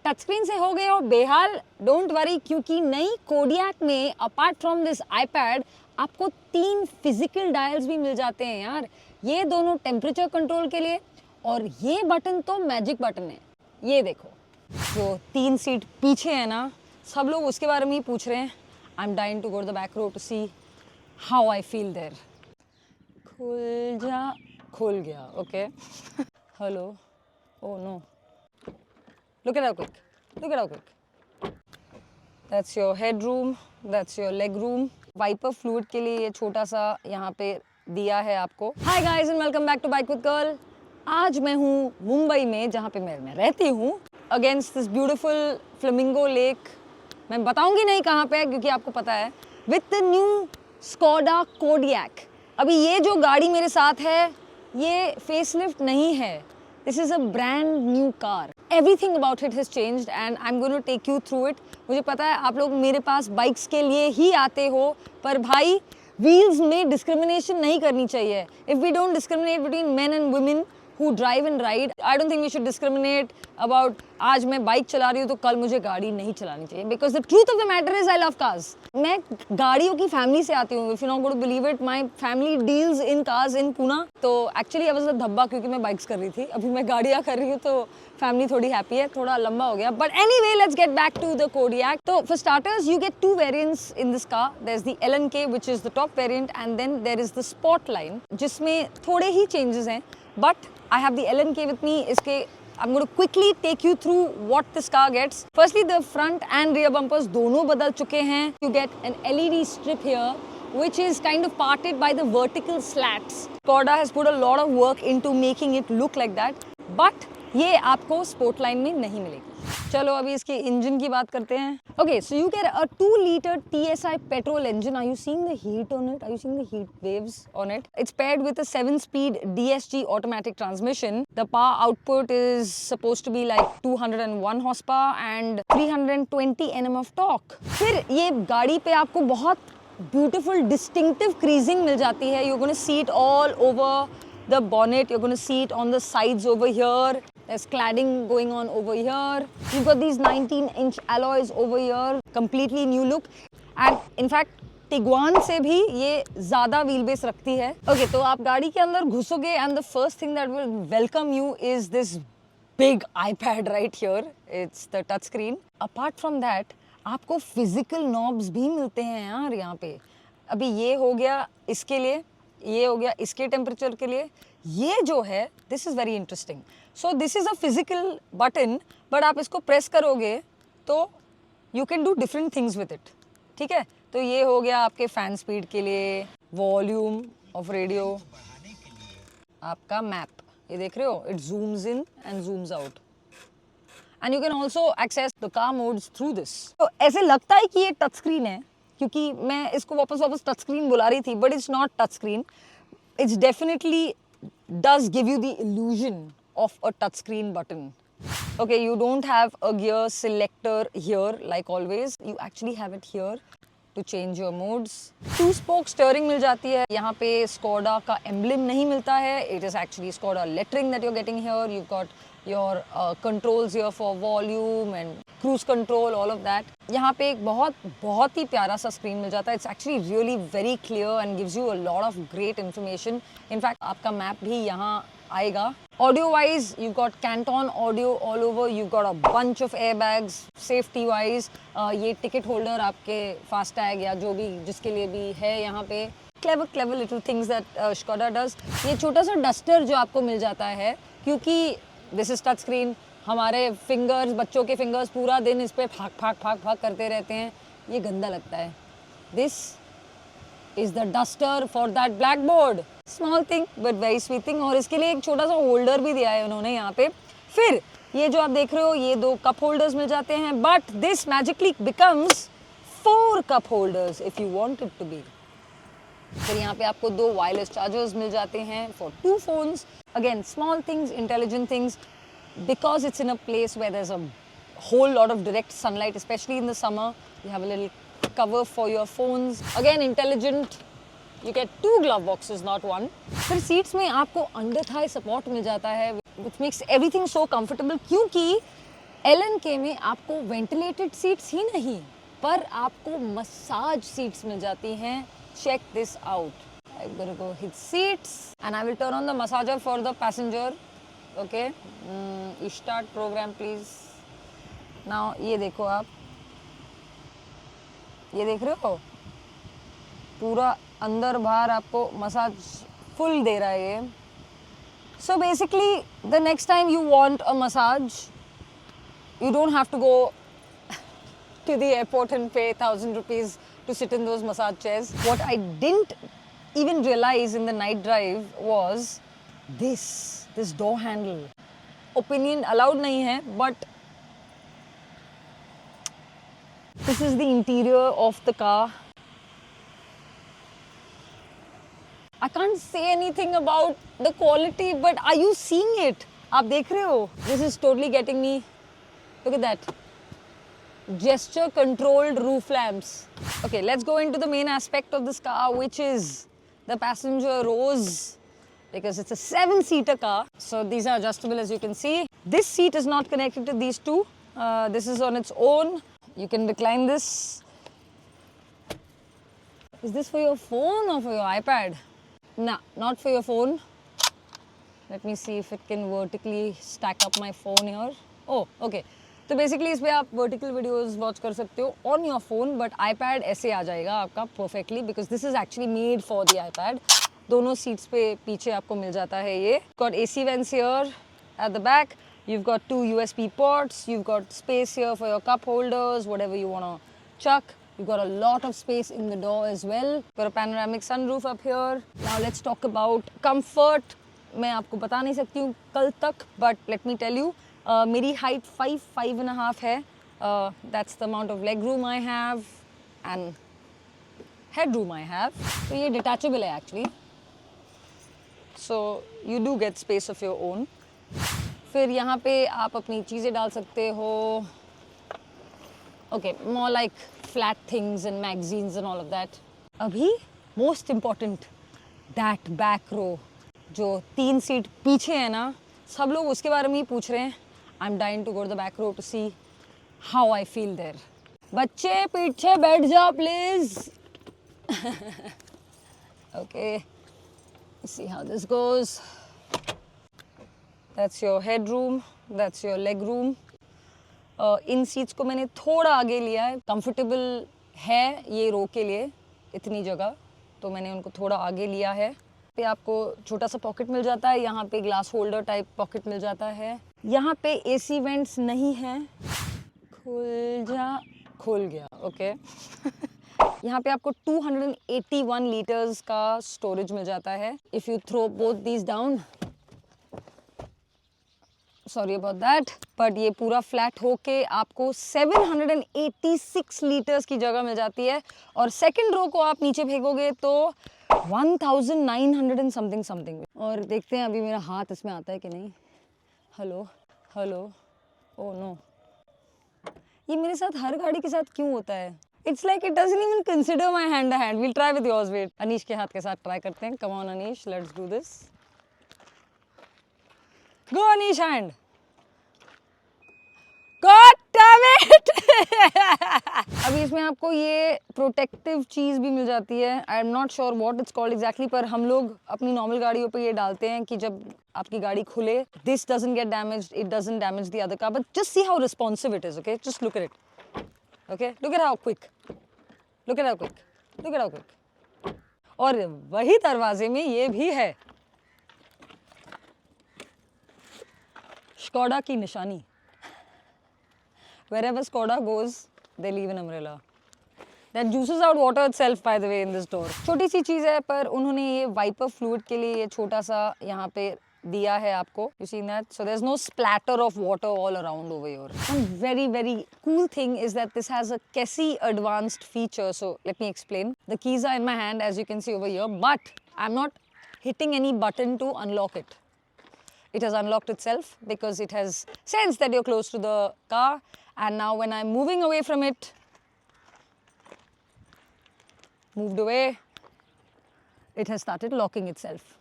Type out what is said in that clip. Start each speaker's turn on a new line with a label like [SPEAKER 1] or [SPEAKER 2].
[SPEAKER 1] Touch screen से हो गए हो बेहाल? डोंट वरी, क्योंकि नई कोडियाक में अपार्ट फ्रॉम दिस आईपैड आपको 3 फिजिकल डायल्स भी मिल जाते हैं यार। ये दोनों टेम्परेचर कंट्रोल के लिए, और ये बटन तो मैजिक बटन है। ये देखो, जो 3 सीट पीछे है ना, सब लोग उसके बारे में ही पूछ रहे हैं। I am dying to go the back row to see how I feel there. खुल जा, खुल गया, okay. Hello, oh no, look it out quick, look it out quick. That's your headroom, that's your leg room. Wiper fluid के लिए ये छोटा सा यहाँ पे दिया है आपको। Hi guys and welcome back to Bike with Girl. आज मैं हूँ मुंबई में, जहाँ पे मैं रहती हूँ, against this beautiful flamingo lake. मैं बताऊंगी नहीं कहाँ पे है, क्योंकि आपको पता है। With the new Skoda Kodiaq. अभी ये जो गाड़ी मेरे साथ है, ये facelift नहीं है। This is a brand new car. Everything about it has changed and I'm going to take you through it. मुझे पता है आप लोग मेरे पास बाइक्स के लिए ही आते हो, पर भाई व्हील्स में डिस्क्रिमिनेशन नहीं करनी चाहिए. If we don't discriminate between men and women who drive and ride, I don't think we should discriminate about आज मैं बाइक चला रही हूँ तो कल मुझे गाड़ी नहीं चलानी चाहिए. Because the truth of the matter is I love cars. मैं गाड़ियों की फैमिली से आती हूँ. If you're not going to believe it, my family deals in cars in Pune. तो actually I was a धब्बा, क्योंकि मैं बाइक्स कर रही थी. अभी मैं गाड़ियाँ कर रही हूँ तो फैमिली थोड़ी हैप्पी है. थोड़ा लंबा हो गया. But anyway, let's get back to the Kodiaq. So for starters, you get 2 variants in this car. There's the LNK, which is the top variant, and then there is the Sportline, जिसमें थोड़े ही changes हैं. But I have the LNK with me. इसके I'm going to quickly take you through what this car gets. Firstly, the front and rear bumpers दोनों बदल चुके हैं. You get an LED strip here, which is kind of parted by the vertical slats. Skoda has put a lot of work into making it look like that. But ये आपको Sportline में नहीं मिलेगी. चलो अभी इसके इंजन की बात करते हैं. Okay, so you get a 2-liter TSI petrol engine. Are you seeing the heat on it? Are you seeing the heat waves on it? It's paired with a 7-speed DSG automatic transmission. The power output is supposed to be like 201 horsepower and 320 Nm of torque. फिर ये गाड़ी पे आपको बहुत beautiful distinctive creasing मिल जाती है. You're going to see it all over the bonnet. You're going to see it on the sides over here. There's cladding going on over here. You've got these 19-inch alloys over here. Completely new look. And in fact, Tiguan से भी ये ज़्यादा wheelbase रखती है. Okay, तो आप गाड़ी के अंदर घुसोगे and the first thing that will welcome you is this big iPad right here. It's the touch screen. Apart from that, आपको physical knobs भी मिलते हैं यार यहाँ पे. अभी ये हो गया इसके लिए, ये हो गया इसके टेम्परेचर के लिए. ये जो है, this is very interesting. So this is a physical button, but आप इसको प्रेस करोगे तो you can do different things with it. ठीक है, तो ये हो गया आपके फैन स्पीड के लिए, वॉल्यूम ऑफ रेडियो, आपका मैप, ये देख रहे हो, it zooms in and zooms out. And you can also access the car modes through this. तो ऐसे लगता है कि ये टच स्क्रीन है, क्योंकि मैं इसको वापस टच स्क्रीन बुला रही थी, but it's not touch screen. It's definitely does give you the illusion of a touchscreen button. Okay, you don't have a gear selector here like always. You actually have it here to change your modes. 2-spoke steering मिल जाती है. यहाँ पे Skoda का emblem नहीं मिलता है. It is actually Skoda lettering that you're getting here. You've got your controls here for volume and cruise control, all of that. यहाँ पे एक बहुत ही प्यारा सा स्क्रीन मिल जाता है. It's actually really very clear and gives you a lot of great information. In fact, आपका map भी यहाँ आएगा. Audio wise, you've got Canton audio all over. You've got a bunch of airbags. Safety wise, ये ticket holder आपके FASTag या जो भी जिसके लिए भी है यहाँ पे. Clever little things that Skoda does. ये छोटा सा डस्टर जो आपको मिल जाता है, क्योंकि दिस इज टच स्क्रीन. हमारे फिंगर्स, बच्चों के फिंगर्स पूरा दिन इस पर फाक करते रहते हैं. ये गंदा लगता है. This is the duster for that black board. Small thing but very sweet thing. और इसके लिए एक छोटा सा होल्डर भी दिया है उन्होंने यहाँ पे. फिर ये जो आप देख रहे हो, ये 2 कप होल्डर्स मिल जाते हैं. But this magically becomes 4 cup holders if you want it to be. फिर यहाँ पे आपको 2 वायरलेस चार्जर्स मिल जाते हैं for 2 phones. Again, small things, intelligent things, because it's in a place where there's a whole lot of direct sunlight, especially in the summer. You have a little cover for your phones. Again, intelligent. You get 2 glove boxes, not 1. फिर seats में आपको under thigh support मिल जाता है, which makes everything so comfortable, क्योंकि LNK में आपको ventilated seats ही नहीं पर आपको मसाज सीट्स मिल जाती हैं. Check this out. I'm gonna go hit seats and I will turn on the massager for the passenger. Okay, start program please. Now ये देखो आप, ये देख रहे हो पूरा अंदर बाहर आपको मसाज फुल दे रहा है ये. So basically the next time you want a massage you don't have to go to the airport and pay 1,000 rupees to sit in those massage chairs. What I didn't even realize in the night drive was this door handle. Opinion allowed nahi hai, but this is the interior of the car. I can't say anything about the quality, but are you seeing it? आप देख रहे हो? This is totally getting me. Look at that. Gesture controlled roof lamps. Okay, let's go into the main aspect of this car, which is the passenger rows, because it's a 7-seater car. So these are adjustable, as you can see. This seat is not connected to these two. This is on its own. You can recline this. Is this for your phone or for your iPad? Nah, not for your phone. Let me see if it can vertically stack up my phone here. Oh, okay. तो basically इस पर आप vertical videos watch कर सकते हो on your phone, but iPad ऐसे आ जाएगा आपका perfectly, because this is actually made for the iPad. दोनों सीट्स पे पीछे आपको मिल जाता है ये. Got AC vents here at the back. You've got 2 USB ports. You've got space here for your cup holders, whatever you want to chuck. You've got a lot of space in the door as well. Got a panoramic sunroof up here. Now let's talk about comfort. मैं आपको बता नहीं सकती हूँ कल तक, but let me tell you. मेरी height 5.5 है. That's the amount of leg room I have and head room I have. तो ये detachable है actually. So you do get space of your own. फिर यहाँ पे आप अपनी चीज़ें डाल सकते हो. Okay, more like flat things and magazines and all of that. अभी most important, that back row. जो 3 सीट पीछे है ना, सब लोग उसके बारे में ही पूछ रहे हैं. I'm dying to go to the back row to see how I feel there. बच्चे पीछे बैठ जाओ please. Okay, let's see how this goes. That's your headroom. That's your leg room. In seats को मैंने थोड़ा आगे लिया है. कंफर्टेबल है ये रो के लिए इतनी जगह, तो मैंने उनको थोड़ा आगे लिया है. पे आपको छोटा सा पॉकेट मिल जाता है. यहाँ पे ग्लास होल्डर टाइप पॉकेट मिल जाता है. यहाँ पे AC वेंट्स नहीं है. खुल गया. ओके. यहाँ पे आपको 281 लीटर्स का स्टोरेज मिल जाता है. If you throw both these down, sorry about that, but ये पूरा फ्लैट होके आपको 786 लीटर्स की जगह मिल जाती है. और सेकंड रो को आप नीचे फेंकोगे तो 1900 एंड समथिंग. और देखते हैं अभी मेरा हाथ इसमें आता है कि नहीं. हेलो. ओह नो, ये मेरे साथ हर गाड़ी के साथ क्यों होता है? It's like it doesn't even consider my hand. Will try with yours. Wait, Anish के हाथ के साथ ट्राई करते हैं. Come on Anish, let's do this. Go Anish, hand. God damn it. अभी इसमें आपको ये प्रोटेक्टिव चीज़ भी मिल जाती है. I am not sure what it's called exactly, पर हम लोग अपनी नॉर्मल गाड़ियों पे ये डालते हैं कि जब आपकी गाड़ी खुले, this doesn't get damaged, it doesn't damage the other car, but just see how responsive it is. Okay, just look at it. Okay, look at how quick. और वही दरवाजे में ये भी है स्कोडा की निशानी. Wherever Skoda goes, they leave an umbrella. That juices out water itself, by the way, in this door. छोटी सी चीज़ है, पर उन्होंने ये वाइपर फ्लूइड के लिए ये छोटा सा यहाँ पे दिया है आपको. You see that? So there's no splatter of water all around over here. One very cool thing is that this has a Kessie advanced feature. So let me explain. The keys are in my hand, as you can see over here, but I'm not hitting any button to unlock it. It has unlocked itself because it has sensed that you're close to the car. And now when I'm moving away from it, moved away, it has started locking itself.